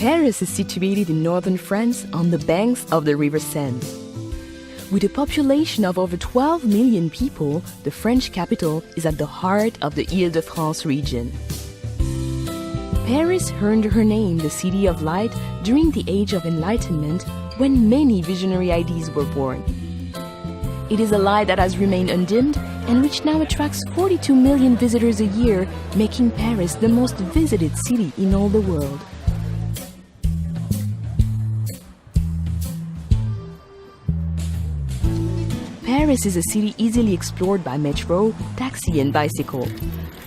Paris is situated in northern France on the banks of the River Seine. With a population of over 12 million people, the French capital is at the heart of the Île-de-France region. Paris earned her name the City of Light during the Age of Enlightenment, when many visionary ideas were born. It is a light that has remained undimmed and which now attracts 42 million visitors a year, making Paris the most visited city in all the world. Paris is a city easily explored by metro, taxi and bicycle,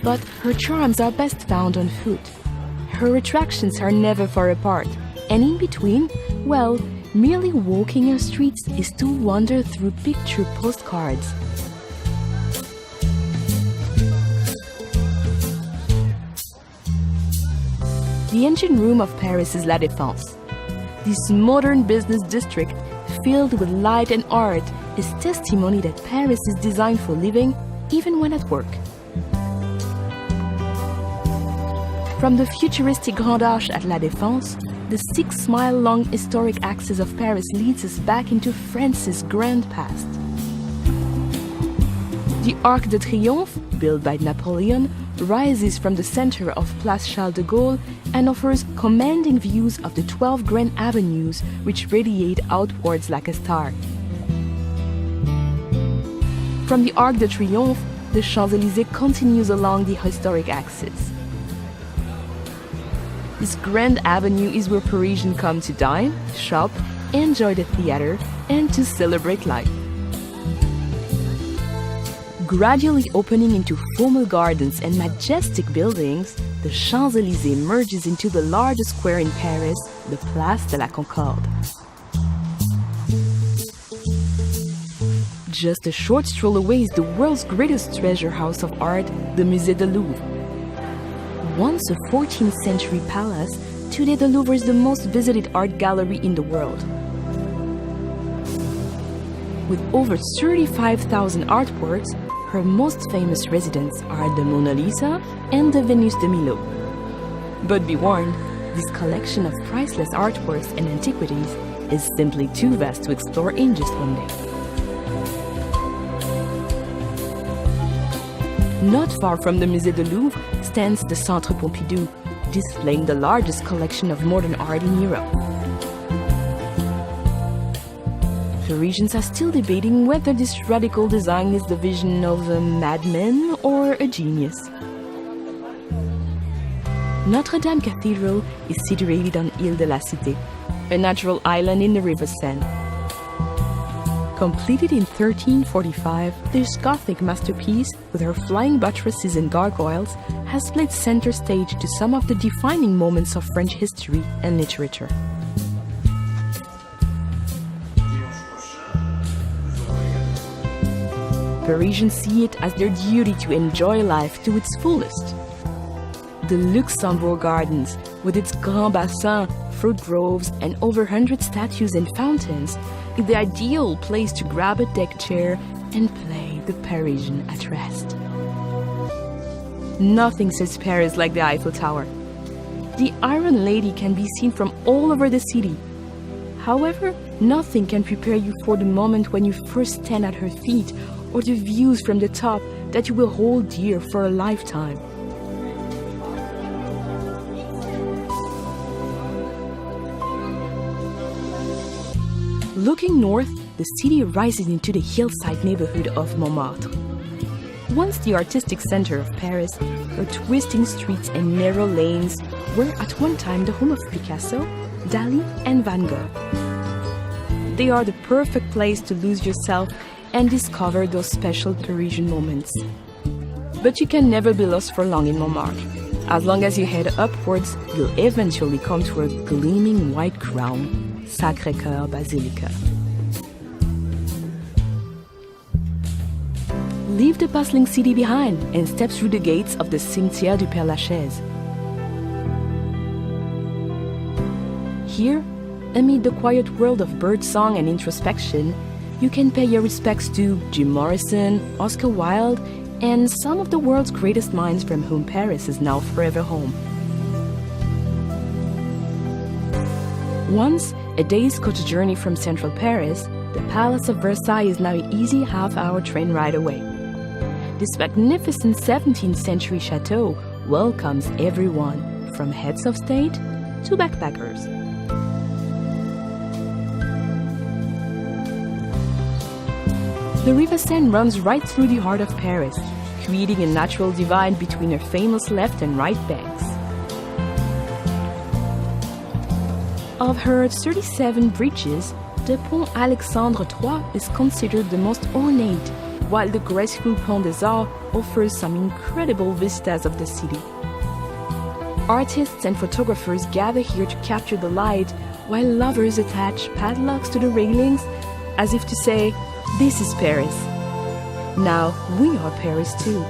but her charms are best found on foot. Her attractions are never far apart, and in between, well, merely walking her streets is to wander through picture postcards. The engine room of Paris is La Défense. This modern business district, filled with light and art, is testimony that Paris is designed for living, even when at work. From the futuristic Grand Arche at La Défense, the 6-mile-long historic axis of Paris leads us back into France's grand past. The Arc de Triomphe, built by Napoleon, rises from the center of Place Charles de Gaulle and offers commanding views of the 12 grand avenues which radiate outwards like a star. From the Arc de Triomphe, the Champs-Élysées continues along the historic axis. This grand avenue is where Parisians come to dine, shop, enjoy the theater, and to celebrate life. Gradually opening into formal gardens and majestic buildings, the Champs-Élysées merges into the largest square in Paris, the Place de la Concorde. Just a short stroll away is the world's greatest treasure house of art, the Musée du Louvre. Once a 14th century palace, today the Louvre is the most visited art gallery in the world. With over 35,000 artworks, her most famous residents are the Mona Lisa and the Venus de Milo. But be warned, this collection of priceless artworks and antiquities is simply too vast to explore in just one day. Not far from the Musée du Louvre stands the Centre Pompidou, displaying the largest collection of modern art in Europe. Parisians are still debating whether this radical design is the vision of a madman or a genius. Notre-Dame Cathedral is situated on Île de la Cité, a natural island in the River Seine. Completed in 1345, this Gothic masterpiece, with her flying buttresses and gargoyles, has played center stage to some of the defining moments of French history and literature. Parisians see it as their duty to enjoy life to its fullest. The Luxembourg Gardens, with its Grand Bassin, fruit groves, and over 100 statues and fountains, is the ideal place to grab a deck chair and play the Parisian at rest. Nothing says Paris like the Eiffel Tower. The Iron Lady can be seen from all over the city. However, nothing can prepare you for the moment when you first stand at her feet, or the views from the top that you will hold dear for a lifetime. Looking north, the city rises into the hillside neighborhood of Montmartre. Once the artistic center of Paris, her twisting streets and narrow lanes were at one time the home of Picasso, Dali, and Van Gogh. They are the perfect place to lose yourself and discover those special Parisian moments. But you can never be lost for long in Montmartre. As long as you head upwards, you'll eventually come to a gleaming white crown, Sacré-Cœur Basilica. Leave the bustling city behind and step through the gates of the Cimetière du Père-Lachaise. Here, amid the quiet world of birdsong and introspection, you can pay your respects to Jim Morrison, Oscar Wilde, and some of the world's greatest minds from whom Paris is now forever home. Once a day's coach journey from central Paris, the Palace of Versailles is now an easy half-hour train ride away. This magnificent 17th century chateau welcomes everyone, from heads of state to backpackers. The River Seine runs right through the heart of Paris, creating a natural divide between her famous left and right banks. Of her 37 bridges, the Pont Alexandre III is considered the most ornate, while the graceful Pont des Arts offers some incredible vistas of the city. Artists and photographers gather here to capture the light, while lovers attach padlocks to the railings, as if to say, "This is Paris. Now we are Paris too."